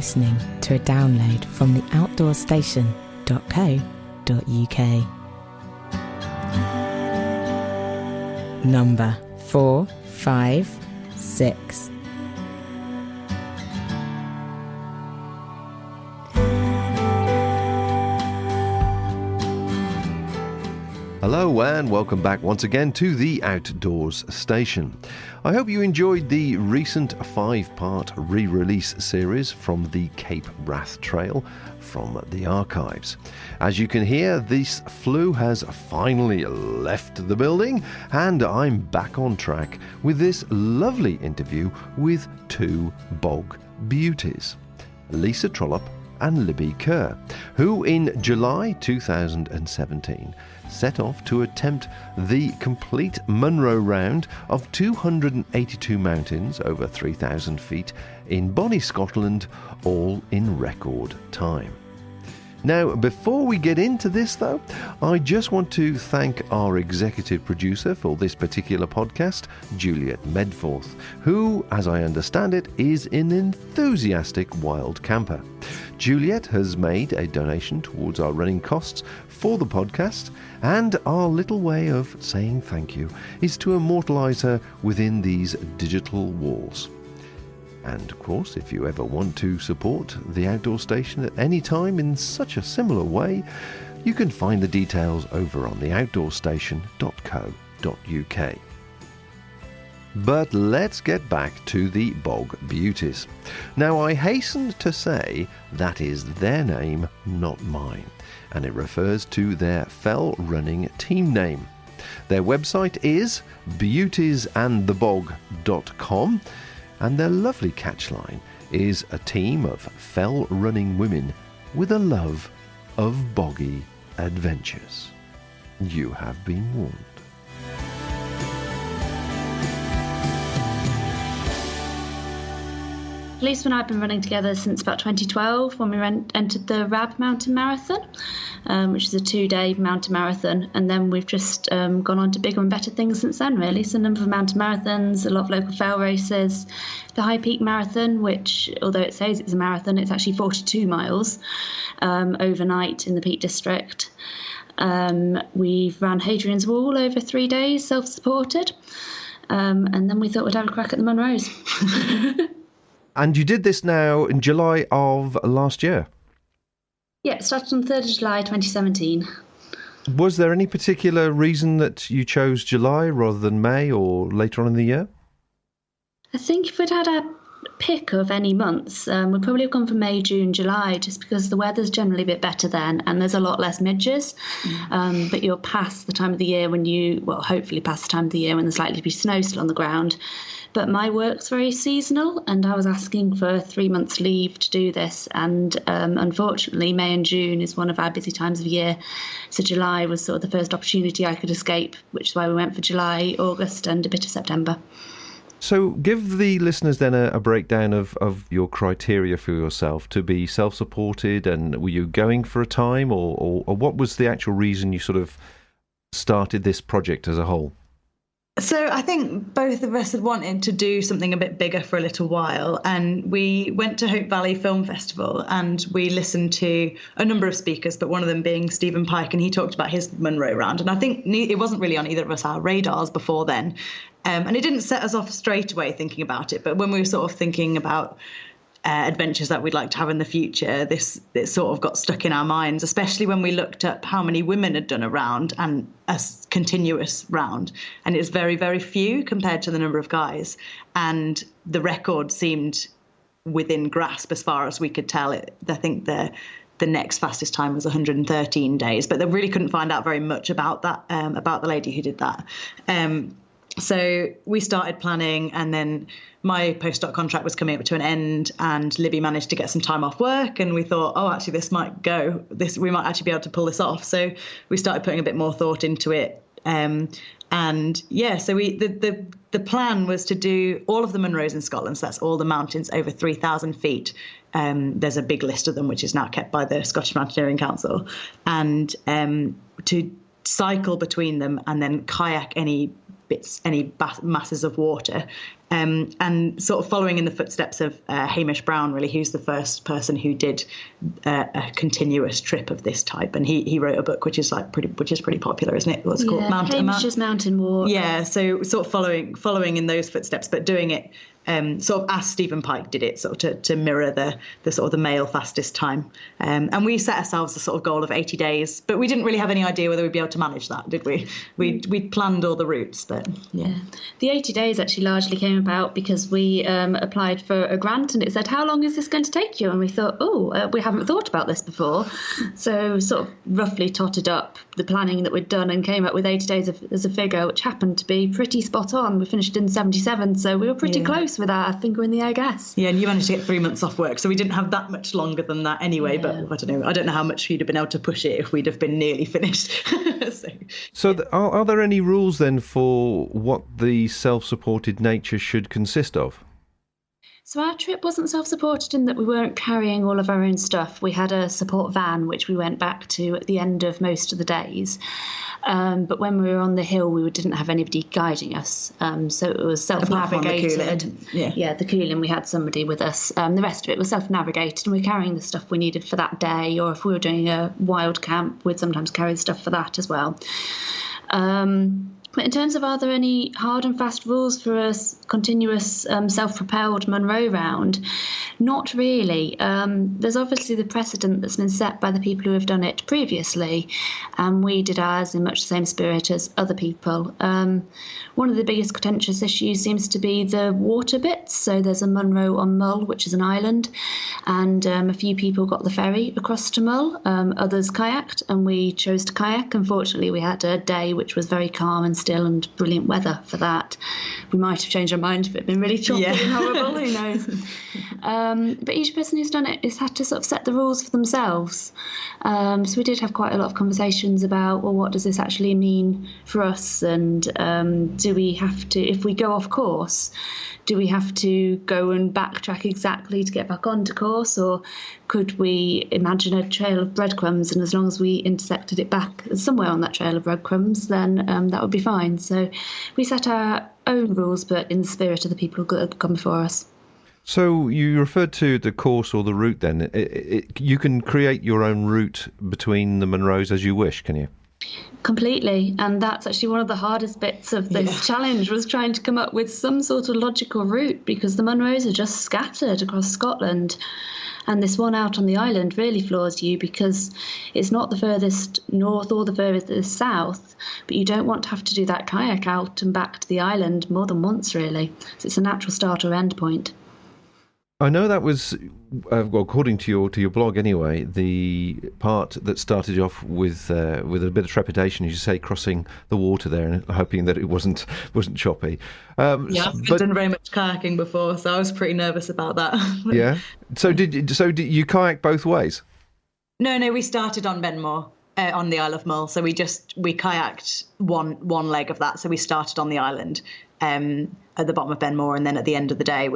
listening to a download from theoutdoorstation.co.uk. Number 456. Hello and welcome back once again to the Outdoors Station. I hope you enjoyed the recent 5-part re-release series from the Cape Wrath Trail from the archives. As you can hear, this flu has finally left the building and I'm back on track with this lovely interview with two Bog Beauties, Lisa Trollope and Libby Kerr, who in July 2017 set off to attempt the complete Munro round of 282 mountains over 3,000 feet in Bonnie, Scotland, all in record time. Now, before we get into this though, I just want to thank our executive producer for this particular podcast, Juliet Medforth, who, as I understand it, is an enthusiastic wild camper. Juliet has made a donation towards our running costs for the podcast, and our little way of saying thank you is to immortalise her within these digital walls. And of course, if you ever want to support the Outdoor Station at any time in such a similar way, you can find the details over on theoutdoorstation.co.uk. But let's get back to the Bog Beauties. Now, I hasten to say that is their name, not mine, and it refers to their fell running team name. Their website is beautiesandthebog.com, and their lovely catchline is a team of fell running women with a love of boggy adventures. You have been warned. Lisa and I have been running together since about 2012 when we entered the Rab Mountain Marathon, which is a 2-day mountain marathon. And then we've just gone on to bigger and better things since then, really. So a number of mountain marathons, a lot of local fell races, the High Peak Marathon, which, although it says it's a marathon, it's actually 42 miles overnight in the Peak District. We've ran Hadrian's Wall over 3 days, self-supported. And then we thought we'd have a crack at the Munros. And you did this now in July of last year? Yeah, it started on the 3rd of July 2017. Was there any particular reason that you chose July rather than May or later on in the year? I think if we'd had a pick of any months, we'd probably have gone for May, June, July, just because the weather's generally a bit better then and there's a lot less midges. But you're past the time of the year hopefully past the time of the year when there's likely to be snow still on the ground. But my work's very seasonal, and I was asking for 3 months leave to do this. And unfortunately, May and June is one of our busy times of year. So July was sort of the first opportunity I could escape, which is why we went for July, August, and a bit of September. So give the listeners then a breakdown of your criteria for yourself to be self-supported, and were you going for a time, or what was the actual reason you sort of started this project as a whole? So I think both of us had wanted to do something a bit bigger for a little while, and we went to Hope Valley Film Festival and we listened to a number of speakers, but one of them being Stephen Pike, and he talked about his Munro round, and I think it wasn't really on either of us our radars before then, and it didn't set us off straight away thinking about it, but when we were sort of thinking about adventures that we'd like to have in the future, this sort of got stuck in our minds, especially when we looked up how many women had done a round, and a continuous round, and it was very, very few compared to the number of guys, and the record seemed within grasp as far as we could tell. I think the next fastest time was 113 days, but they really couldn't find out very much about that, about the lady who did that. So we started planning, and then my postdoc contract was coming up to an end, and Libby managed to get some time off work, and we thought, actually this might go. We might actually be able to pull this off. So we started putting a bit more thought into it. So the plan was to do all of the Munros in Scotland. So that's all the mountains over 3,000 feet. There's a big list of them, which is now kept by the Scottish Mountaineering Council, and to cycle between them and then kayak any any masses of water. And sort of following in the footsteps of Hamish Brown, really, who's the first person who did a continuous trip of this type, and he wrote a book which is pretty popular, isn't it? What's it called? Hamish's Mountain Walk. Yeah, so sort of following in those footsteps, but doing it sort of as Stephen Pike did it, sort of to mirror the sort of the male fastest time. And we set ourselves a sort of goal of 80 days, but we didn't really have any idea whether we'd be able to manage that, did we? We'd planned all the routes, but yeah. The 80 days actually largely came about because we applied for a grant, and it said, how long is this going to take you? And we thought, we haven't thought about this before. So sort of roughly totted up the planning that we'd done and came up with 80 days as a figure, which happened to be pretty spot on. We finished in 77, so we were pretty close with our finger in the air, guess. Yeah, and you managed to get 3 months off work, so we didn't have that much longer than that anyway. Yeah. But I don't know how much you'd have been able to push it if we'd have been nearly finished. Are there any rules then for what the self-supported nature should consist of? So our trip wasn't self-supported in that we weren't carrying all of our own stuff. We had a support van, which we went back to at the end of most of the days. But when we were on the hill, we didn't have anybody guiding us. So it was self-navigated. The cooling, we had somebody with us. The rest of it was self-navigated, and we were carrying the stuff we needed for that day. Or if we were doing a wild camp, we'd sometimes carry the stuff for that as well. But in terms of, are there any hard and fast rules for a continuous self-propelled Munro round? Not really. There's obviously the precedent that's been set by the people who have done it previously, and we did ours in much the same spirit as other people. One of the biggest contentious issues seems to be the water bits. So there's a Munro on Mull, which is an island, and a few people got the ferry across to Mull. Others kayaked, and we chose to kayak. Unfortunately, we had a day which was very calm and still and brilliant weather for that. We might have changed our mind if it had been really choppy and horrible, who knows. But each person who's done it has had to sort of set the rules for themselves. So we did have quite a lot of conversations about, well, what does this actually mean for us? And do we have to, if we go off course, do we have to go and backtrack exactly to get back onto course? Or could we imagine a trail of breadcrumbs, and as long as we intersected it back somewhere on that trail of breadcrumbs, then that would be fine. So we set our own rules, but in the spirit of the people who had come before us. So you referred to the course or the route then. You can create your own route between the Munros as you wish, can you? Completely, and that's actually one of the hardest bits of this challenge, was trying to come up with some sort of logical route, because the Munros are just scattered across Scotland, and this one out on the island really floors you because it's not the furthest north or the furthest south, but you don't want to have to do that kayak out and back to the island more than once, really. So it's a natural start or end point. I know that was, according to your blog anyway, the part that started off with a bit of trepidation, as you say, crossing the water there and hoping that it wasn't choppy. I've done very much kayaking before, so I was pretty nervous about that. Yeah. So did you kayak both ways? No, we started on Benmore. On the Isle of Mull, so we kayaked one leg of that. So we started on the island at the bottom of Benmore, and then at the end of the day,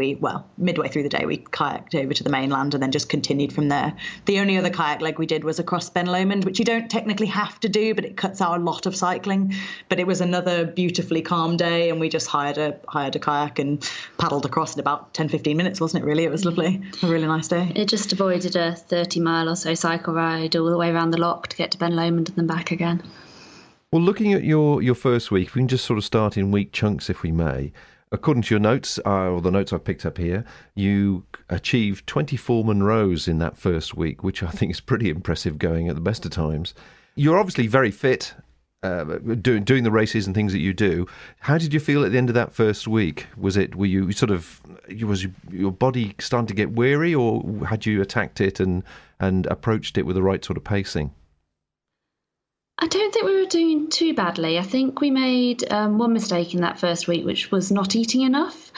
midway through the day, we kayaked over to the mainland and then just continued from there. The only other kayak leg we did was across Ben Lomond, which you don't technically have to do, but it cuts out a lot of cycling. But it was another beautifully calm day, and we just hired a kayak and paddled across in about 10-15 minutes, wasn't it? Really, it was lovely. A really nice day. It just avoided a 30-mile or so cycle ride all the way around the loch to get to Ben Lomond and then back again. Well, looking at your first week, if we can just sort of start in week chunks, if we may. According to your notes, or the notes I've picked up here, you achieved 24 Munros in that first week, which I think is pretty impressive going at the best of times. You're obviously very fit, doing the races and things that you do. How did you feel at the end of that first week? Was your body starting to get weary, or had you attacked it and approached it with the right sort of pacing? I don't think we were doing too badly. I think we made one mistake in that first week, which was not eating enough.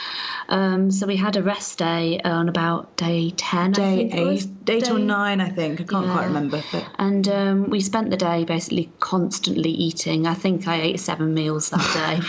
So we had a rest day on about day 10. Day 8 or 9, I think. I can't quite remember. But. And we spent the day basically constantly eating. I think I ate 7 meals that day.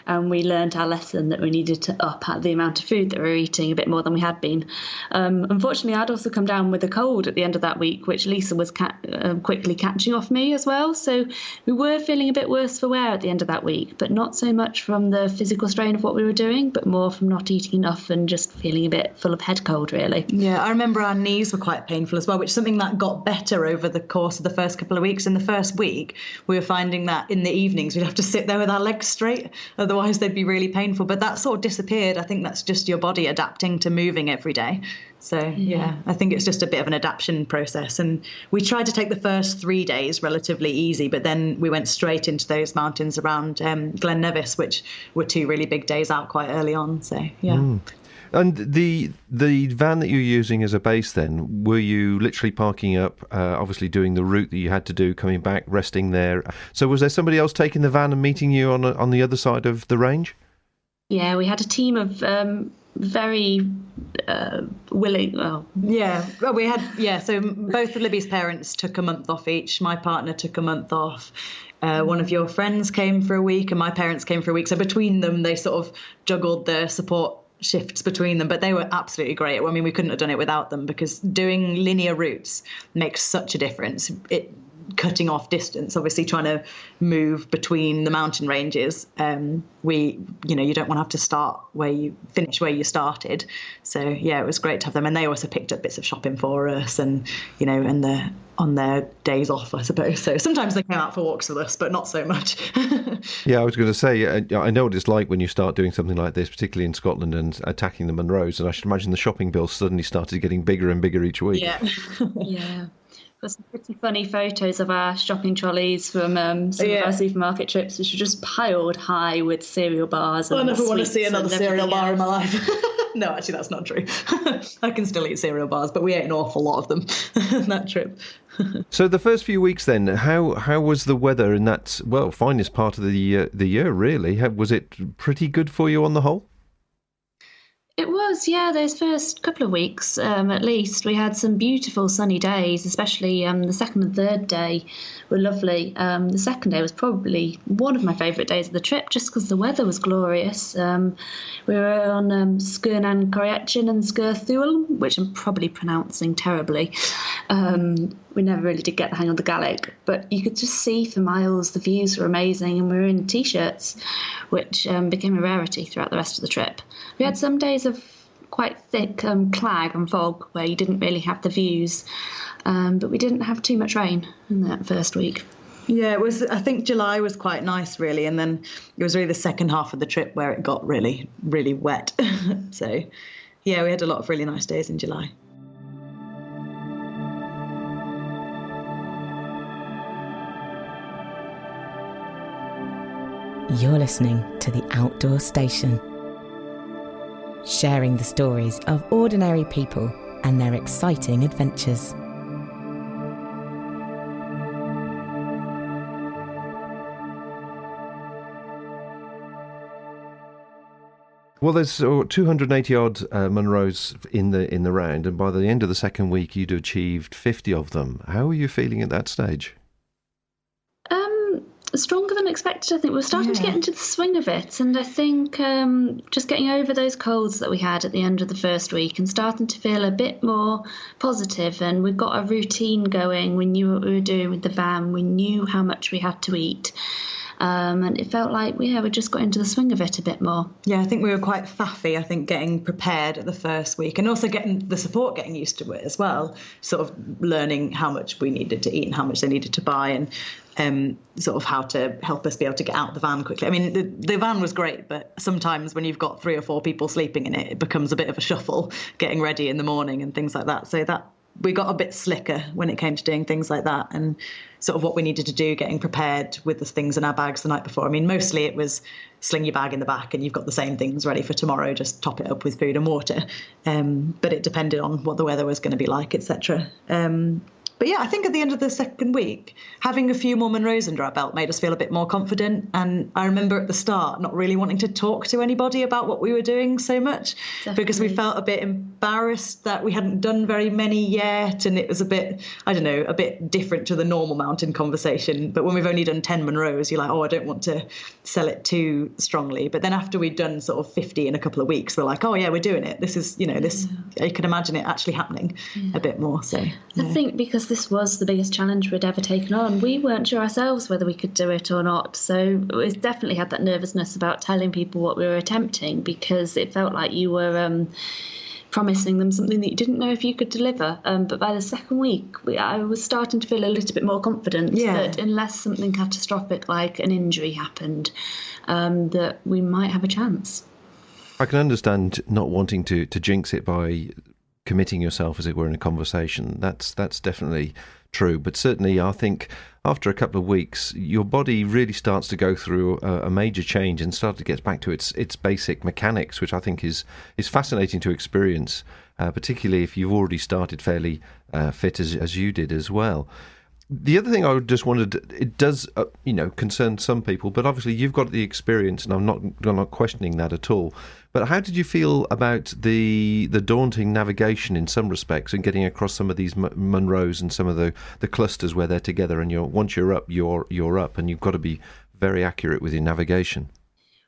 And we learned our lesson that we needed to up the amount of food that we were eating a bit more than we had been. Unfortunately, I'd also come down with a cold at the end of that week, which Lisa was quickly catching catching off me as well. So we were feeling a bit worse for wear at the end of that week, but not so much from the physical strain of what we were doing, but more from not eating enough and just feeling a bit full of head cold, really. Yeah, I remember our knees were quite painful as well, which is something that got better over the course of the first couple of weeks. In the first week, we were finding that in the evenings we'd have to sit there with our legs straight, otherwise they'd be really painful. But that sort of disappeared. I think that's just your body adapting to moving every day. So, yeah, I think it's just a bit of an adaptation process. And we tried to take the first 3 days relatively easy, but then we went straight into those mountains around Glen Nevis, which were 2 really big days out quite early on. So, yeah. And the van that you're using as a base then, were you literally parking up, obviously doing the route that you had to do, coming back, resting there? So was there somebody else taking the van and meeting you on the other side of the range? Yeah, we had a team of very willing. Well, yeah, well, we had so both of Libby's parents took a month off each. My partner took a month off. One of your friends came for a week, and my parents came for a week. So between them, they sort of juggled their support shifts between them, but they were absolutely great. I mean, we couldn't have done it without them, because doing linear routes makes such a difference. Cutting off distance, obviously trying to move between the mountain ranges, you don't want to have to start where you finish where you started. So yeah, it was great to have them, and they also picked up bits of shopping for us, and and on their days off, I suppose. So sometimes they came out for walks with us, but not so much. Yeah, I was going to say, I know what it's like when you start doing something like this, particularly in Scotland and attacking the Munros, and I should imagine the shopping bill suddenly started getting bigger and bigger each week. Yeah. Yeah. Got some pretty funny photos of our shopping trolleys from some of our supermarket trips, which were just piled high with cereal bars. And I never want to see another cereal bar in my life. No, actually, that's not true. I can still eat cereal bars, but we ate an awful lot of them on that trip. So the first few weeks then, how was the weather in that, finest part of the year, really? Was it pretty good for you on the whole? It was, yeah. Those first couple of weeks, at least, we had some beautiful sunny days, especially the second and third day were lovely. The second day was probably one of my favourite days of the trip, just because the weather was glorious. We were on Skirnan Correchin and Skirthul, which I'm probably pronouncing terribly. We never really did get the hang of the Gaelic, but you could just see for miles. The views were amazing, and we were in T-shirts, which became a rarity throughout the rest of the trip. We had some days of quite thick clag and fog where you didn't really have the views, but we didn't have too much rain in that first week. Yeah, it was. I think July was quite nice, really, and then it was really the second half of the trip where it got really, really wet. So, yeah, we had a lot of really nice days in July. You're listening to The Outdoor Station, sharing the stories of ordinary people and their exciting adventures. Well, there's 280 odd Munros in the round, and by the end of the second week, you'd achieved 50 of them. How are you feeling at that stage? Stronger than expected. I think we're starting to get into the swing of it, and I think just getting over those colds that we had at the end of the first week and starting to feel a bit more positive, and we've got a routine going. We knew what we were doing with the van, we knew how much we had to eat, and it felt like we just got into the swing of it a bit more. Yeah, I think we were quite faffy, I think, getting prepared at the first week, and also getting the support, getting used to it as well, sort of learning how much we needed to eat and how much they needed to buy, and sort of how to help us be able to get out the van quickly. I mean, the van was great, but sometimes when you've got 3 or 4 people sleeping in it, it becomes a bit of a shuffle getting ready in the morning and things like that. So that we got a bit slicker when it came to doing things like that, and sort of what we needed to do, getting prepared with the things in our bags the night before. I mean, mostly it was sling your bag in the back and you've got the same things ready for tomorrow, just top it up with food and water. But it depended on what the weather was going to be like, etc. But yeah, I think at the end of the second week, having a few more Munros under our belt made us feel a bit more confident. And I remember at the start not really wanting to talk to anybody about what we were doing so much. Definitely. Because we felt a bit embarrassed that we hadn't done very many yet. And it was a bit, I don't know, a bit different to the normal mountain conversation. But when we've only done 10 Munros, you're like, oh, I don't want to sell it too strongly. But then after we'd done sort of 50 in a couple of weeks, we're like, oh, yeah, we're doing it. This is, this, I can imagine it actually happening a bit more. So I think because this was the biggest challenge we'd ever taken on. We weren't sure ourselves whether we could do it or not. So we definitely had that nervousness about telling people what we were attempting, because it felt like you were promising them something that you didn't know if you could deliver. But by the second week, I was starting to feel a little bit more confident that unless something catastrophic like an injury happened, that we might have a chance. I can understand not wanting to jinx it by committing yourself, as it were, in a conversation. That's definitely true. But certainly, I think after a couple of weeks, your body really starts to go through a major change and start to get back to its basic mechanics, which I think is fascinating to experience, particularly if you've already started fairly fit as you did as well. The other thing I just wanted, it does concern some people, but obviously you've got the experience, and I'm not questioning that at all. But how did you feel about the daunting navigation in some respects, and getting across some of these Munros and some of the clusters where they're together, and once you're up, you're up, and you've got to be very accurate with your navigation?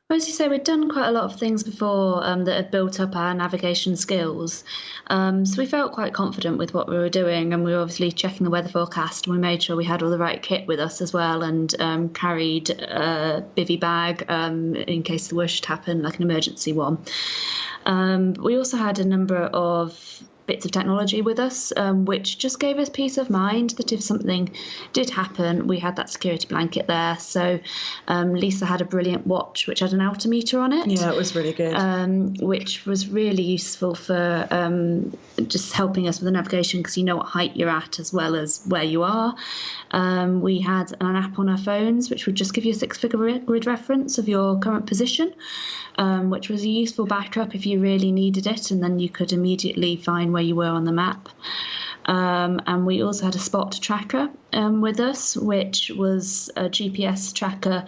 Well, as you say, we'd done quite a lot of things before that had built up our navigation skills. So we felt quite confident with what we were doing, and we were obviously checking the weather forecast, and we made sure we had all the right kit with us as well, and carried a bivvy bag in case the worst should happen, like an emergency one. We also had a number of bits of technology with us, which just gave us peace of mind that if something did happen, we had that security blanket there. So Lisa had a brilliant watch which had an altimeter on it. Yeah, it was really good. Which was really useful for just helping us with the navigation, because you know what height you're at as well as where you are. We had an app on our phones which would just give you a 6-figure grid reference of your current position, which was a useful backup if you really needed it, and then you could immediately find where you were on the map. And we also had a spot tracker with us, which was a GPS tracker,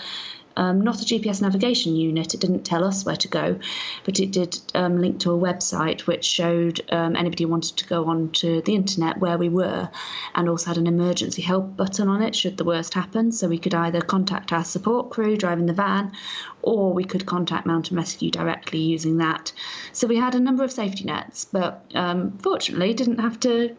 not a GPS navigation unit. It didn't tell us where to go, but it did link to a website which showed anybody who wanted to go onto the internet where we were, and also had an emergency help button on it should the worst happen. So we could either contact our support crew driving the van, or we could contact Mountain Rescue directly using that. So we had a number of safety nets, but fortunately didn't have to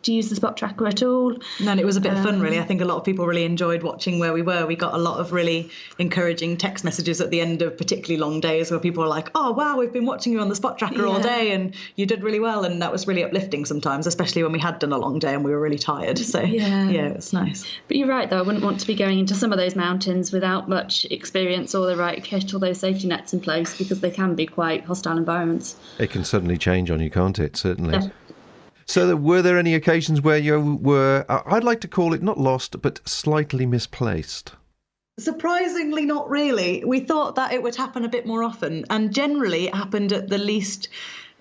use the spot tracker at all. No, and it was a bit of fun, really. I think a lot of people really enjoyed watching where we were. We got a lot of really encouraging text messages at the end of particularly long days where people were like, oh, wow, we've been watching you on the spot tracker all day and you did really well. And that was really uplifting sometimes, especially when we had done a long day and we were really tired. So, yeah, it was nice. But you're right, though. I wouldn't want to be going into some of those mountains without much experience or the right kit or those safety nets in place, because they can be quite hostile environments. It can suddenly change on you, can't it? Certainly. Yeah. So were there any occasions where you were, I'd like to call it not lost, but slightly misplaced? Surprisingly, not really. We thought that it would happen a bit more often, and generally it happened at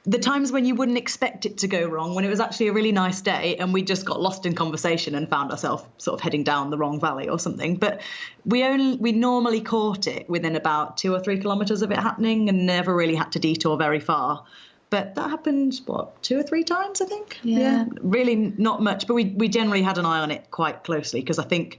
the times when you wouldn't expect it to go wrong, when it was actually a really nice day and we just got lost in conversation and found ourselves sort of heading down the wrong valley or something. But we normally caught it within about 2 or 3 kilometres of it happening, and never really had to detour very far. But that happened, 2 or 3 times, I think? Yeah. Really not much, but we generally had an eye on it quite closely, because I think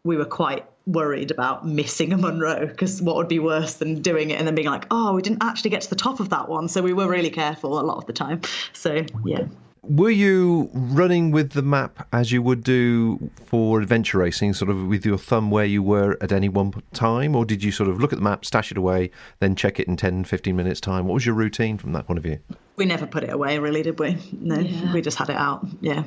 we were quite worried about missing a Munro, because what would be worse than doing it and then being like, oh, we didn't actually get to the top of that one. So we were really careful a lot of the time. So, yeah. Were you running with the map as you would do for adventure racing, sort of with your thumb where you were at any one time? Or did you sort of look at the map, stash it away, then check it in 10, 15 minutes time? What was your routine from that point of view? We never put it away, really, did we? No, we just had it out, yeah.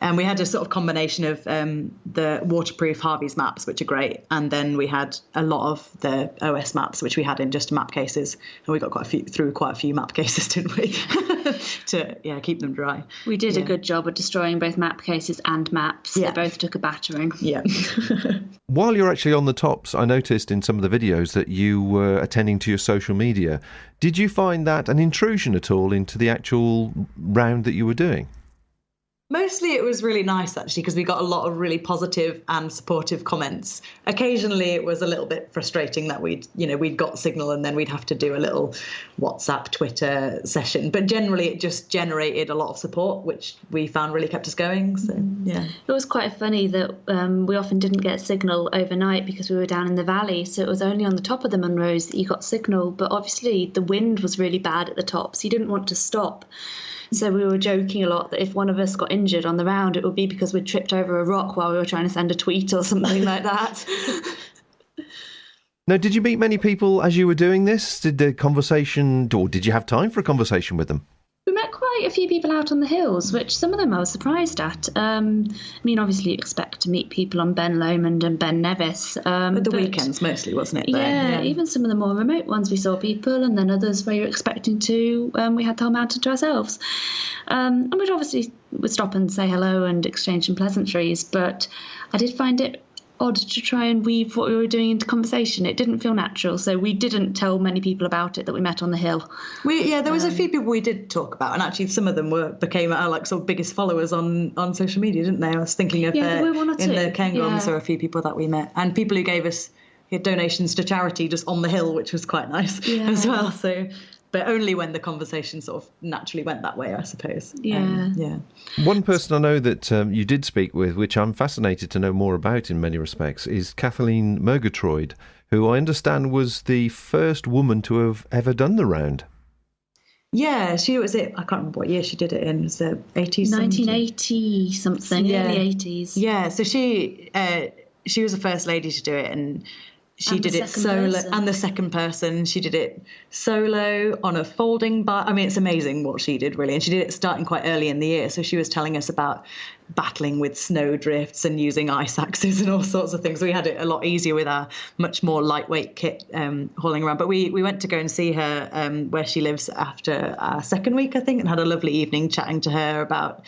And we had a sort of combination of the waterproof Harvey's maps, which are great. And then we had a lot of the OS maps, which we had in just map cases. And we got quite a few map cases, didn't we? to keep them dry. We did a good job of destroying both map cases and maps. Yeah. They both took a battering. Yeah. While you're actually on the tops, I noticed in some of the videos that you were attending to your social media. Did you find that an intrusion at all into the actual round that you were doing? Mostly it was really nice, actually, because we got a lot of really positive and supportive comments. Occasionally it was a little bit frustrating that we'd got signal and then we'd have to do a little WhatsApp, Twitter session. But generally it just generated a lot of support, which we found really kept us going. So, yeah. It was quite funny that we often didn't get signal overnight because we were down in the valley. So it was only on the top of the Munros that you got signal. But obviously the wind was really bad at the top, so you didn't want to stop. So we were joking a lot that if one of us got injured on the round, it would be because we'd tripped over a rock while we were trying to send a tweet or something like that. Now, did you meet many people as you were doing this? Did you have time for a conversation with them? We met quite a few people out on the hills, which some of them I was surprised at. I mean, obviously you expect to meet people on Ben Lomond and Ben Nevis. But the weekends mostly, wasn't it? Yeah, even some of the more remote ones we saw people, and then others where you're expecting to, we had the whole mountain to ourselves. And we'd stop and say hello and exchange some pleasantries, but I did find it odd to try and weave what we were doing into conversation. It didn't feel natural, so we didn't tell many people about it that we met on the hill. There was a few people we did talk about, and actually some of them became our sort of biggest followers on social media, didn't they? I was thinking of there were one or two. In the Cairngorms there were a few people that we met, and people who gave us donations to charity just on the hill, which was quite nice as well. So, but only when the conversation sort of naturally went that way, I suppose. Yeah. One person I know that you did speak with, which I'm fascinated to know more about in many respects, is Kathleen Murgatroyd, who I understand was the first woman to have ever done the round. Yeah, she was it. I can't remember what year she did it in. It was the 80s? 1980 something, early 80s. Yeah, so she was the first lady to do it, and she did it solo, and the second person, she did it solo on a folding bike. I mean, it's amazing what she did, really. And she did it starting quite early in the year. So she was telling us about battling with snow drifts and using ice axes and all sorts of things. We had it a lot easier with our much more lightweight kit hauling around. But we went to go and see her where she lives after our second week, I think, and had a lovely evening chatting to her about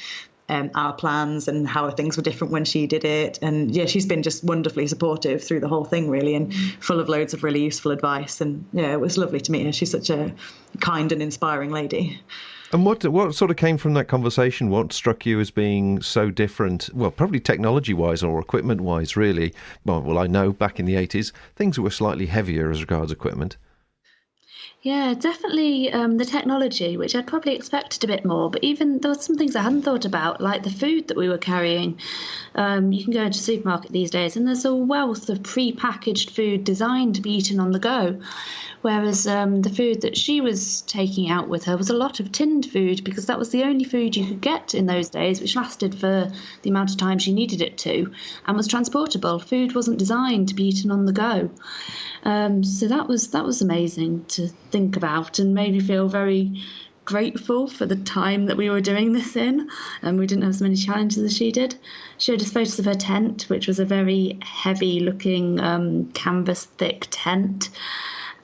our plans and how things were different when she did it. And she's been just wonderfully supportive through the whole thing, really, and full of loads of really useful advice. And it was lovely to meet her. She's such a kind and inspiring lady. And what sort of came from that conversation? What struck you as being so different? Well, probably technology-wise or equipment-wise, really. Well, I know back in the 80s, things were slightly heavier as regards equipment. Yeah, definitely the technology, which I'd probably expected a bit more. But even there were some things I hadn't thought about, like the food that we were carrying. You can go into a supermarket these days and there's a wealth of pre-packaged food designed to be eaten on the go. Whereas the food that she was taking out with her was a lot of tinned food, because that was the only food you could get in those days, which lasted for the amount of time she needed it to and was transportable. Food wasn't designed to be eaten on the go. So that was amazing to think about, and made me feel very grateful for the time that we were doing this in, and we didn't have as many challenges as she did. She showed us photos of her tent, which was a very heavy looking canvas thick tent.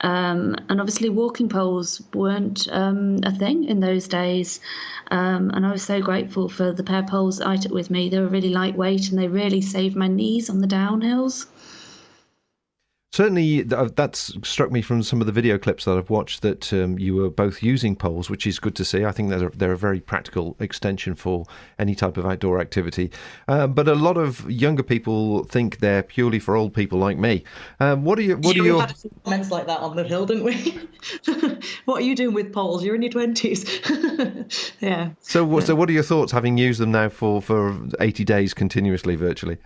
And obviously walking poles weren't a thing in those days. And I was so grateful for the pair of poles that I took with me. They were really lightweight and they really saved my knees on the downhills. Certainly, that's struck me from some of the video clips that I've watched, that you were both using poles, which is good to see. I think they're a very practical extension for any type of outdoor activity. But a lot of younger people think they're purely for old people like me. What are your? We had a few comments like that on the hill, didn't we? What are you doing with poles? You're in your 20s. Yeah. So what are your thoughts, having used them now for 80 days continuously, virtually?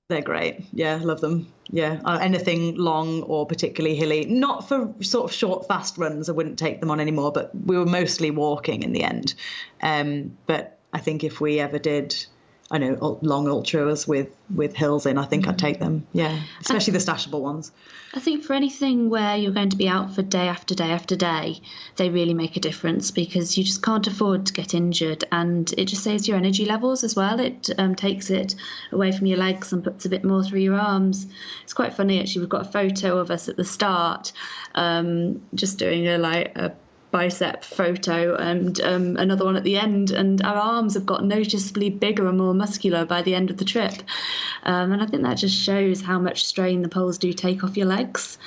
They're great. Yeah, love them. Yeah, anything long or particularly hilly. Not for sort of short, fast runs. I wouldn't take them on anymore, but we were mostly walking in the end. But I think if we ever did, long ultras with hills in, I think I'd take them. Yeah, especially the stashable ones. I think for anything where you're going to be out for day after day after day, they really make a difference, because you just can't afford to get injured, and it just saves your energy levels as well. It takes it away from your legs and puts a bit more through your arms. It's quite funny, actually. We've got a photo of us at the start, just doing a bicep photo, and another one at the end, and our arms have got noticeably bigger and more muscular by the end of the trip, and I think that just shows how much strain the poles do take off your legs,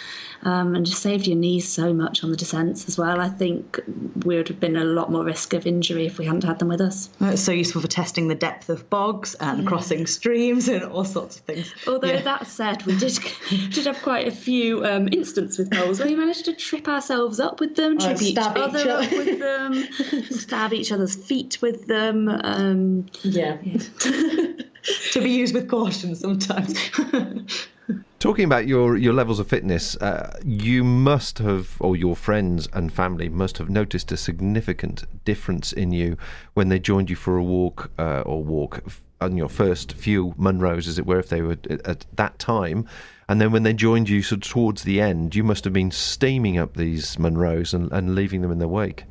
and just saved your knees so much on the descents as well. I think we would have been a lot more risk of injury if we hadn't had them with us. It's so useful for testing the depth of bogs and crossing streams and all sorts of things. Although that said, we did have quite a few incidents with poles where we managed to trip ourselves up with them, trip each other up with them, stab each other's feet with them. Yeah. To be used with caution sometimes. Talking about your levels of fitness, you must have, or your friends and family must have noticed a significant difference in you when they joined you for a walk on your first few Munros, as it were, if they were at that time. And then when they joined you sort of towards the end, you must have been steaming up these Munros and leaving them in their wake.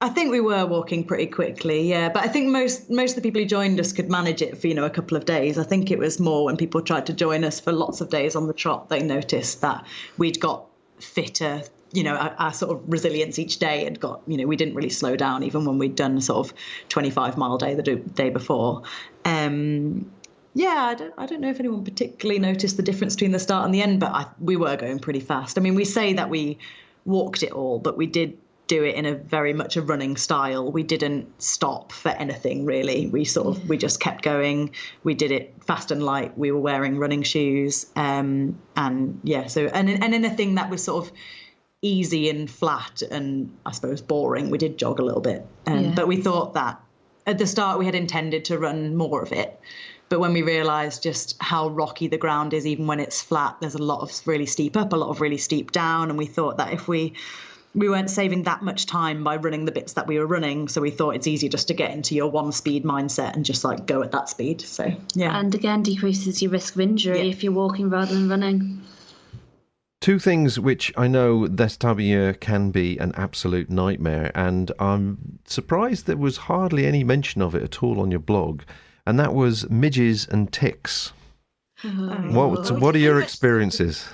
I think we were walking pretty quickly, yeah. But I think most of the people who joined us could manage it for, a couple of days. I think it was more when people tried to join us for lots of days on the trot, they noticed that we'd got fitter, our sort of resilience each day had got, we didn't really slow down even when we'd done sort of 25-mile day the day before. Yeah, I don't know if anyone particularly noticed the difference between the start and the end, but we were going pretty fast. I mean, we say that we walked it all, but we did do it in a very much a running style. We didn't stop for anything really. We just kept going. We did it fast and light. We were wearing running shoes, and in a thing that was sort of easy and flat and I suppose boring, we did jog a little bit. But we thought that at the start we had intended to run more of it. But when we realised just how rocky the ground is, even when it's flat, there's a lot of really steep up, a lot of really steep down. And we thought that if we weren't saving that much time by running the bits that we were running. So we thought it's easier just to get into your one speed mindset and just like go at that speed. So, yeah. And again, decreases your risk of injury if you're walking rather than running. Two things which I know this time of year can be an absolute nightmare. And I'm surprised there was hardly any mention of it at all on your blog. And that was midges and ticks. What are your experiences?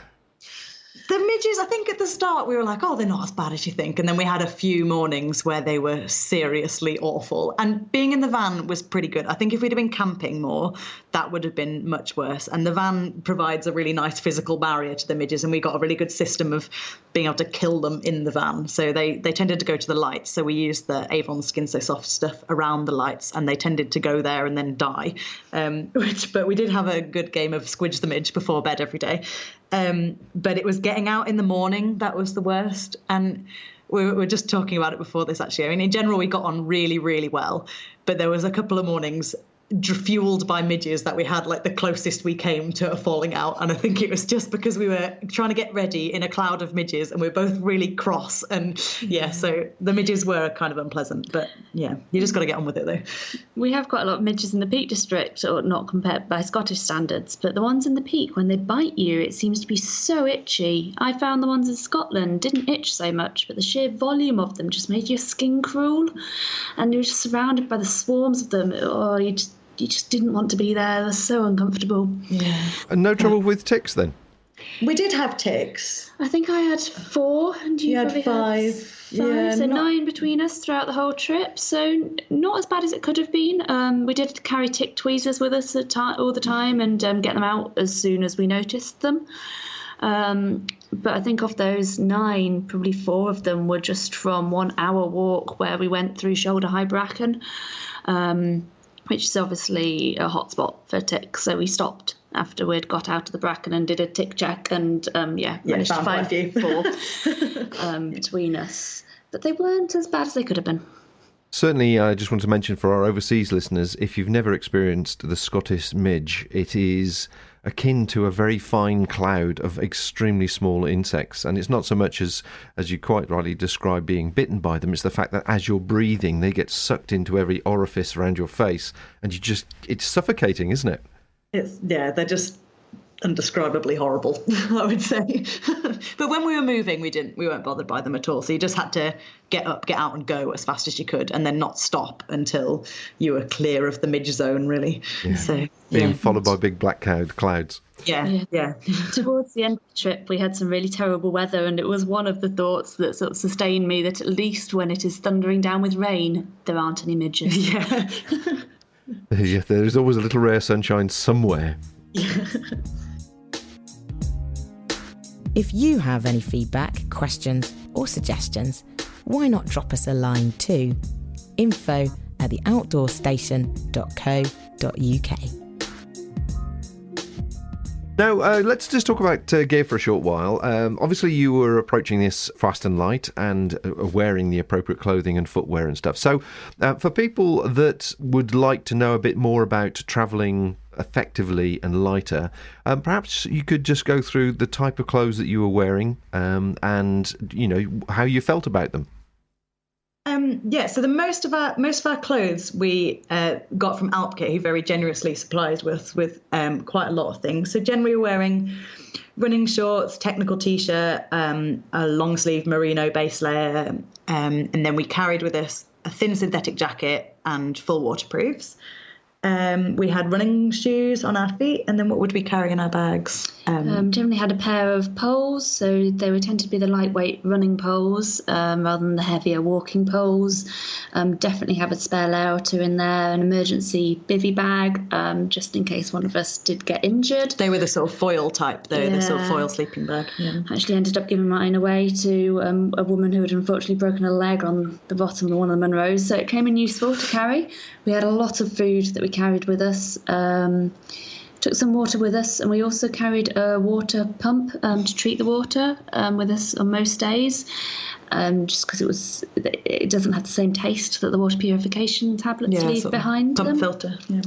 The midges, I think at the start we were like, oh, they're not as bad as you think. And then we had a few mornings where they were seriously awful. And being in the van was pretty good. I think if we'd have been camping more, that would have been much worse. And the van provides a really nice physical barrier to the midges. And we got a really good system of being able to kill them in the van. So they tended to go to the lights. So we used the Avon Skin So Soft stuff around the lights. And they tended to go there and then die. But we did have a good game of squidge the midge before bed every day. But it was getting out in the morning that was the worst. And we were just talking about it before this, actually. I mean, in general, we got on really, really well. But there was a couple of mornings fueled by midges that we had like the closest we came to a falling out. And I think it was just because we were trying to get ready in a cloud of midges and we were both really cross. And so the midges were kind of unpleasant. But yeah, you just got to get on with it though. We have quite a lot of midges in the Peak District, or not compared by Scottish standards, but the ones in the Peak, when they bite you, it seems to be so itchy. I found the ones in Scotland didn't itch so much, but the sheer volume of them just made your skin crawl. And you were just surrounded by the swarms of them. Oh, you just didn't want to be there. They were so uncomfortable. Yeah. And no trouble with ticks then? We did have ticks. I think I had 4 and you had 5. Had 5. Yeah, so 9 between us throughout the whole trip. So not as bad as it could have been. We did carry tick tweezers with us all the time and get them out as soon as we noticed them. But I think of those 9, probably 4 of them were just from 1 hour walk where we went through shoulder high bracken. Which is obviously a hotspot for ticks. So we stopped after we'd got out of the bracken and did a tick check and, managed to find 4 between us. But they weren't as bad as they could have been. Certainly, I just want to mention for our overseas listeners, if you've never experienced the Scottish midge, it is akin to a very fine cloud of extremely small insects. And it's not so much as you quite rightly describe being bitten by them, it's the fact that as you're breathing, they get sucked into every orifice around your face. And it's suffocating, isn't it? They're just undescribably horrible, I would say. But when we were moving, we weren't bothered by them at all. So you just had to get up, get out and go as fast as you could and then not stop until you were clear of the midge zone, really. Yeah. So being followed by big black clouds. Yeah. Towards the end of the trip, we had some really terrible weather, and it was one of the thoughts that sort of sustained me that at least when it is thundering down with rain, there aren't any midges. Yeah. Yeah, there's always a little ray of sunshine somewhere. Yeah. If you have any feedback, questions or suggestions, why not drop us a line to info@theoutdoorstation.co.uk. Now, let's just talk about gear for a short while. Obviously, you were approaching this fast and light and wearing the appropriate clothing and footwear and stuff. So, for people that would like to know a bit more about travelling effectively and lighter, perhaps you could just go through the type of clothes that you were wearing and, you know, how you felt about them. So the most of our clothes we got from Alpkit, who very generously supplies us with quite a lot of things. So generally we're wearing running shorts, technical t-shirt, a long sleeve merino base layer, and then we carried with us a thin synthetic jacket and full waterproofs. We had running shoes on our feet, and then what would we carry in our bags? Generally had a pair of poles, so they would tend to be the lightweight running poles rather than the heavier walking poles. Definitely have a spare layer or two in there, an emergency bivvy bag, just in case one of us did get injured. They were the sort of foil type, though, the sort of foil sleeping bag. Yeah. Actually ended up giving mine away to a woman who had unfortunately broken a leg on the bottom of one of the Munros, so it came in useful to carry. We had a lot of food that we carried with us. Took some water with us, and we also carried a water pump to treat the water with us on most days, just because it doesn't have the same taste that the water purification tablets leave behind pump them. Filter. Yeah.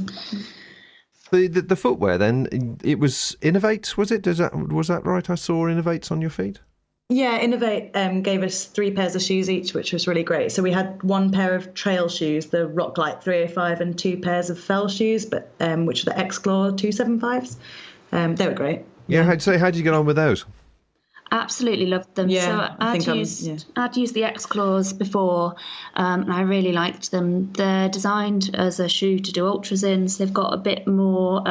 The footwear then, it was Innovate, was it? Was that right? I saw Innovates on your feet. Yeah, Innovate gave us 3 pairs of shoes each, which was really great. So we had 1 pair of trail shoes, the Rocklight 305, and 2 pairs of fell shoes, but which are the X-Claw 275s. They were great. Yeah, how did you get on with those? Absolutely loved them. Yeah, so I'd used the X-Claws before, and I really liked them. They're designed as a shoe to do ultras in, so they've got a bit more...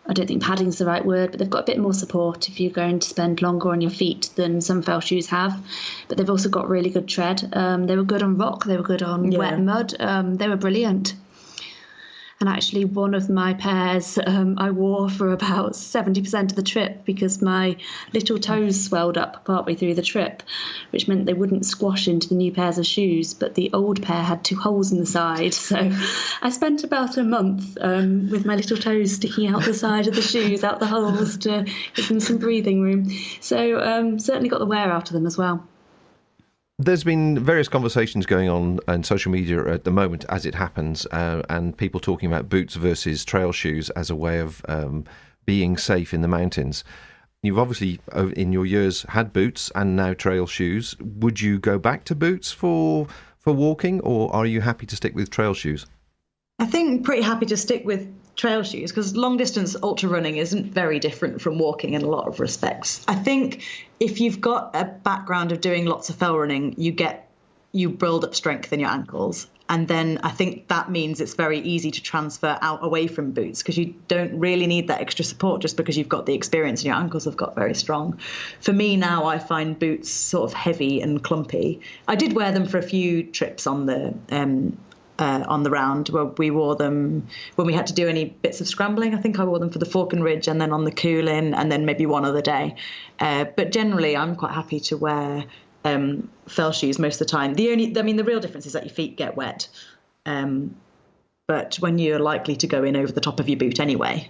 I don't think padding's the right word, but they've got a bit more support if you're going to spend longer on your feet than some fell shoes have. But they've also got really good tread. They were good on rock. They were good on wet mud. They were brilliant. And actually, one of my pairs I wore for about 70% of the trip because my little toes swelled up partway through the trip, which meant they wouldn't squash into the new pairs of shoes. But the old pair had 2 holes in the side. So I spent about a month with my little toes sticking out the side of the shoes, out the holes, to give them some breathing room. So certainly got the wear out of them as well. There's been various conversations going on social media at the moment as it happens, and people talking about boots versus trail shoes as a way of being safe in the mountains. You've obviously, in your years, had boots and now trail shoes. Would you go back to boots for walking, or are you happy to stick with trail shoes? I think I'm pretty happy to stick with trail shoes because long distance ultra running isn't very different from walking in a lot of respects. I think if you've got a background of doing lots of fell running, you build up strength in your ankles. And then I think that means it's very easy to transfer out away from boots because you don't really need that extra support just because you've got the experience and your ankles have got very strong. For me now, I find boots sort of heavy and clumpy. I did wear them for a few trips on the round where we wore them when we had to do any bits of scrambling. I think I wore them for the Falcon Ridge and then on the Coolin and then maybe one other day. But generally, I'm quite happy to wear fell shoes most of the time. The real difference is that your feet get wet. But when you're likely to go in over the top of your boot anyway,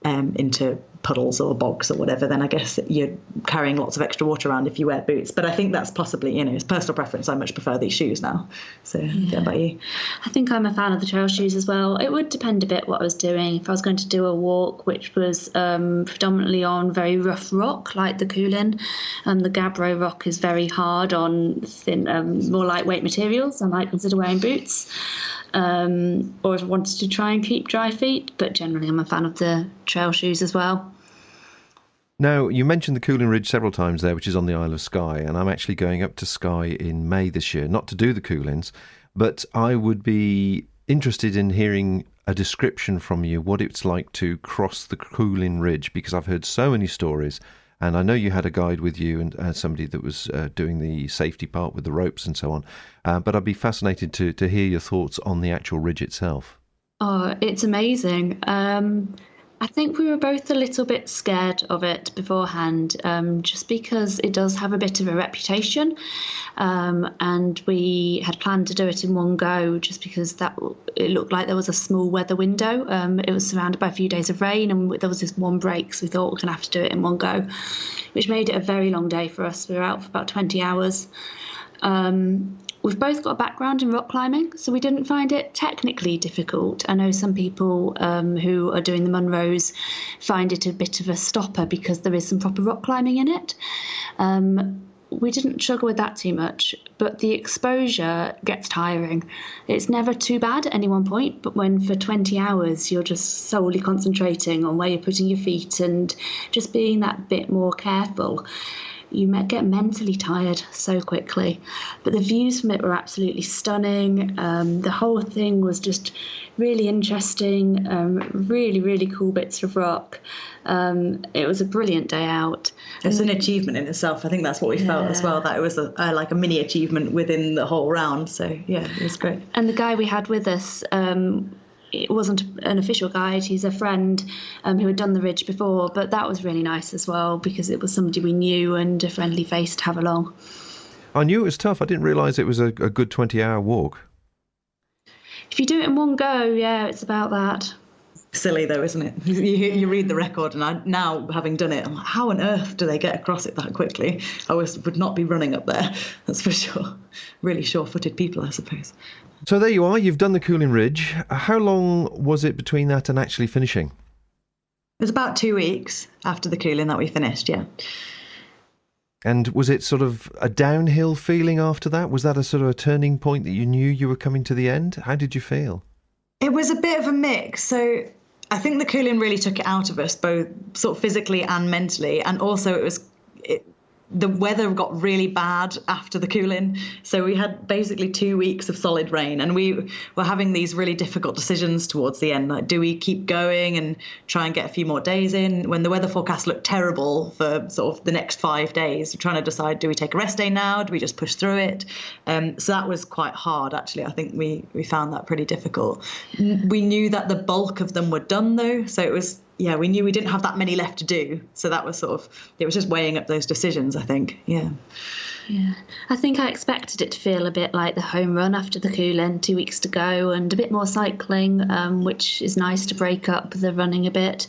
into puddles or bogs or whatever, then I guess you're carrying lots of extra water around if you wear boots. But I think that's possibly, it's personal preference. I much prefer these shoes now. So yeah. About you? I think I'm a fan of the trail shoes as well. It would depend a bit what I was doing. If I was going to do a walk, which was predominantly on very rough rock, like the Coolin, the Gabbro rock is very hard on thin, more lightweight materials. I might consider wearing boots. Or if I wanted to try and keep dry feet, but generally I'm a fan of the trail shoes as well. Now, you mentioned the Coolin Ridge several times there, which is on the Isle of Skye, and I'm actually going up to Skye in May this year, not to do the Coolins, but I would be interested in hearing a description from you what it's like to cross the Coolin Ridge, because I've heard so many stories, and I know you had a guide with you and somebody that was doing the safety part with the ropes and so on, but I'd be fascinated to hear your thoughts on the actual ridge itself. Oh, it's amazing. I think we were both a little bit scared of it beforehand, just because it does have a bit of a reputation, and we had planned to do it in one go just because it looked like there was a small weather window. It was surrounded by a few days of rain, and there was this one break, so we thought we're going to have to do it in one go, which made it a very long day for us. We were out for about 20 hours. We've both got a background in rock climbing, so we didn't find it technically difficult. I know some people who are doing the Munros find it a bit of a stopper because there is some proper rock climbing in it. We didn't struggle with that too much, but the exposure gets tiring. It's never too bad at any one point, but when for 20 hours you're just solely concentrating on where you're putting your feet and just being that bit more careful, you get mentally tired so quickly. But the views from it were absolutely stunning. The whole thing was just really interesting, really, really cool bits of rock. It was a brilliant day out. It's an achievement in itself. I think that's what we felt as well, that it was like a mini achievement within the whole round. So, yeah, it was great. And the guy we had with us, it wasn't an official guide, he's a friend who had done the ridge before, but that was really nice as well because it was somebody we knew and a friendly face to have along. I knew it was tough. I didn't realise it was a good 20-hour walk. If you do it in one go, yeah, it's about that. Silly though, isn't it? You read the record, and now having done it, I'm like, how on earth do they get across it that quickly? I would not be running up there, that's for sure. Really sure-footed people, I suppose. So there you are, you've done the Cooling Ridge. How long was it between that and actually finishing? It was about 2 weeks after the Cooling that we finished, yeah. And was it sort of a downhill feeling after that? Was that a sort of a turning point that you knew you were coming to the end? How did you feel? It was a bit of a mix. So I think the Cooling really took it out of us, both sort of physically and mentally. And also the weather got really bad after the Cooling. So we had basically 2 weeks of solid rain, and we were having these really difficult decisions towards the end. Like, do we keep going and try and get a few more days in? When the weather forecast looked terrible for sort of the next 5 days, we're trying to decide, do we take a rest day now? Do we just push through it? So that was quite hard, actually. I think we found that pretty difficult. We knew that the bulk of them were done, though. So it was, yeah, we knew we didn't have that many left to do. So that was sort of, it was just weighing up those decisions, I think. Yeah. Yeah, I think I expected it to feel a bit like the home run after the Cooling, 2 weeks to go, and a bit more cycling, which is nice to break up the running a bit.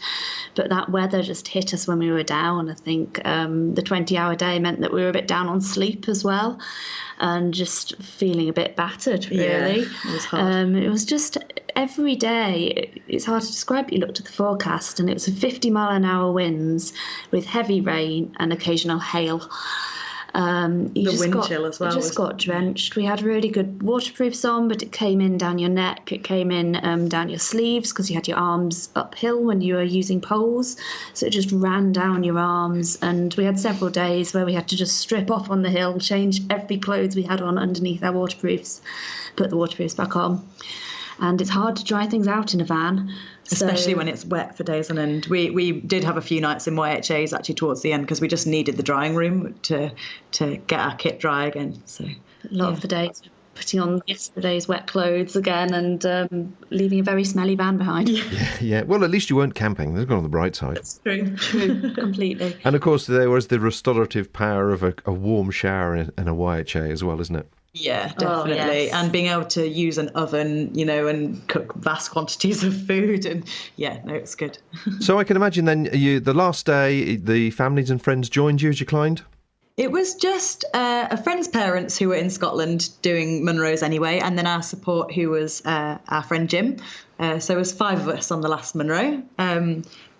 But that weather just hit us when we were down. I think the 20-hour day meant that we were a bit down on sleep as well, and just feeling a bit battered, really. Yeah, it was hard. It was just every day, it's hard to describe. You looked at the forecast and it was 50-mile-an-hour winds with heavy rain and occasional hail. The wind chill as well. You just got drenched. We had really good waterproofs on, but it came in down your neck. It came in down your sleeves because you had your arms uphill when you were using poles. So it just ran down your arms. And we had several days where we had to just strip off on the hill, change every clothes we had on underneath our waterproofs, put the waterproofs back on. And it's hard to dry things out in a van. Especially when it's wet for days on end. We did have a few nights in YHAs actually towards the end because we just needed the drying room to get our kit dry again. So a lot of the days putting on yesterday's wet clothes again and leaving a very smelly van behind. Yeah. Well, at least you weren't camping. They've gone on the bright side. That's true. True, completely. And of course, there was the restorative power of a warm shower in a YHA as well, isn't it? Yeah, definitely. Oh, yes. And being able to use an oven, and cook vast quantities of food. And yeah, no, it's good. So I can imagine then the last day, the families and friends joined you as you climbed? It was just a friend's parents who were in Scotland doing Munros anyway, and then our support who was our friend Jim. So it was 5 of us on the last Munro.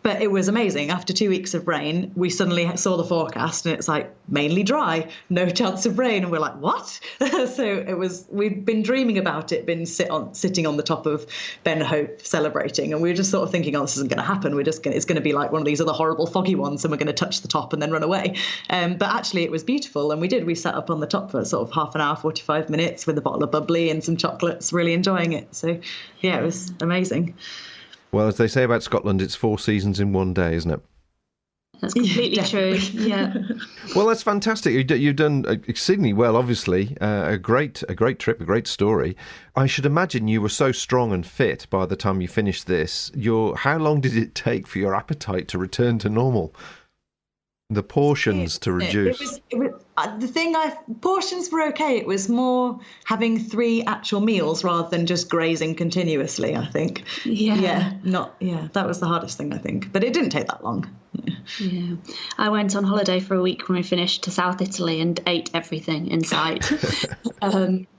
But it was amazing. After 2 weeks of rain, we suddenly saw the forecast and it's like mainly dry, no chance of rain. And we're like, what? So we'd been dreaming about it, been sitting on the top of Ben Hope celebrating. And we were just sort of thinking, oh, this isn't going to happen. It's going to be like one of these other horrible foggy ones and we're going to touch the top and then run away. But actually it was beautiful. And we sat up on the top for sort of half an hour, 45 minutes with a bottle of bubbly and some chocolates, really enjoying it. So yeah, it was amazing. Well, as they say about Scotland, it's 4 seasons in one day, isn't it? That's completely true. Yeah. Well, that's fantastic. You've done exceedingly well, obviously. A great trip, a great story. I should imagine you were so strong and fit by the time you finished this. How long did it take for your appetite to return to normal? The portions to reduce. Portions were okay. It was more having 3 actual meals rather than just grazing continuously, I think. Yeah. That was the hardest thing, I think. But it didn't take that long. Yeah. I went on holiday for a week when we finished to South Italy and ate everything in sight.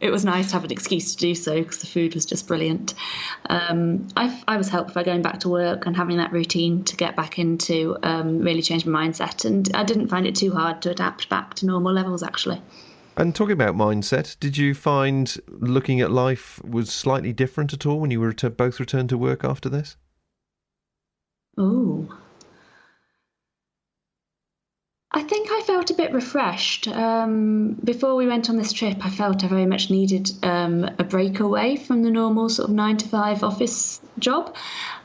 It was nice to have an excuse to do so because the food was just brilliant. I was helped by going back to work and having that routine to get back into, really change my mindset. And I didn't find it too hard to adapt back to normal levels, actually. And talking about mindset, did you find looking at life was slightly different at all when you were both returned to work after this? Oh, I think I felt a bit refreshed. Before we went on this trip, I felt I very much needed a break away from the normal sort of 9-to-5 office job.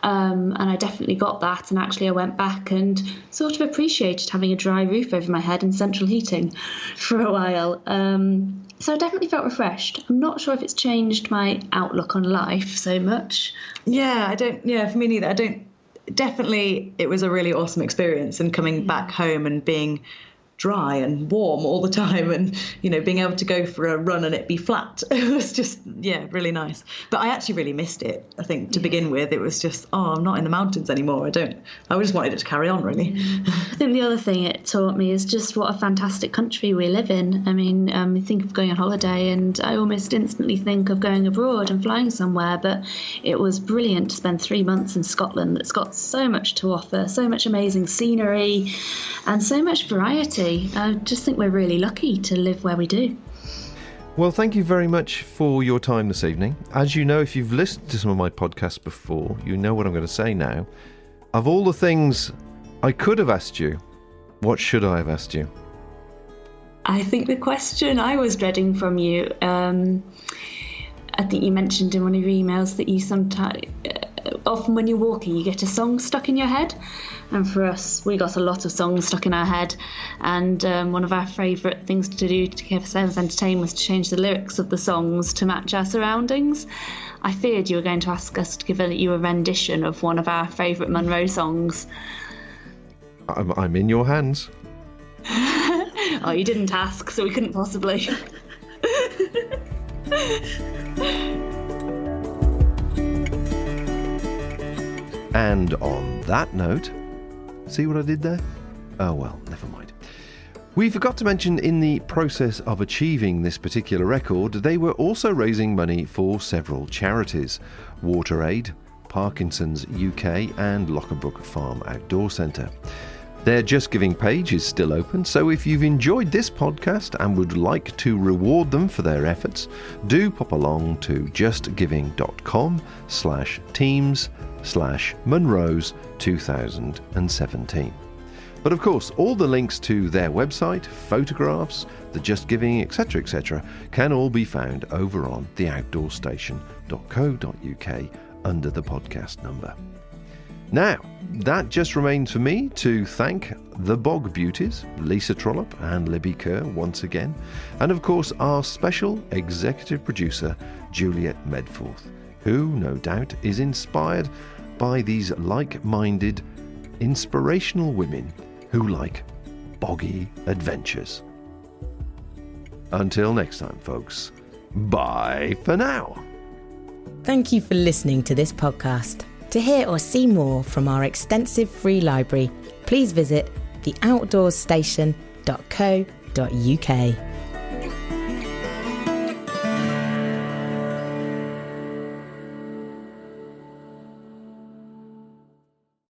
And I definitely got that. And actually I went back and sort of appreciated having a dry roof over my head and central heating for a while. So I definitely felt refreshed. I'm not sure if it's changed my outlook on life so much. For me neither. Definitely, it was a really awesome experience, and coming back home and being dry and warm all the time, and being able to go for a run and it be flat. It was just really nice. But I actually really missed it. I think to begin with, it was just I'm not in the mountains anymore. I just wanted it to carry on, really. I think the other thing it taught me is just what a fantastic country we live in. I mean, you think of going on holiday and I almost instantly think of going abroad and flying somewhere, but it was brilliant to spend 3 months in Scotland that's got so much to offer, so much amazing scenery and so much variety. I just think we're really lucky to live where we do. Well, thank you very much for your time this evening. As you know, if you've listened to some of my podcasts before, you know what I'm going to say now. Of all the things I could have asked you, what should I have asked you? I think the question I was dreading from you, I think you mentioned in one of your emails that you sometimes, often when you're walking, you get a song stuck in your head. And for us, we got a lot of songs stuck in our head. And one of our favourite things to do to keep ourselves entertained was to change the lyrics of the songs to match our surroundings. I feared you were going to ask us to give you a rendition of one of our favourite Munros songs. I'm in your hands. Oh, you didn't ask, so we couldn't possibly. And on that note, see what I did there? Oh well, never mind. We forgot to mention in the process of achieving this particular record, they were also raising money for several charities: WaterAid, Parkinson's UK and Lockerbrook Farm Outdoor Centre. Their Just Giving page is still open, so if you've enjoyed this podcast and would like to reward them for their efforts, do pop along to justgiving.com/teams/Munros 2017. But of course, all the links to their website, photographs, the Just Giving, etc., can all be found over on theoutdoorstation.co.uk under the podcast number. Now, that just remains for me to thank the Bog Beauties, Lisa Trollope and Libby Kerr once again, and of course our special executive producer, Juliet Medforth, who no doubt is inspired by these like-minded, inspirational women who like boggy adventures. Until next time, folks, bye for now. Thank you for listening to this podcast. To hear or see more from our extensive free library, please visit theoutdoorstation.co.uk.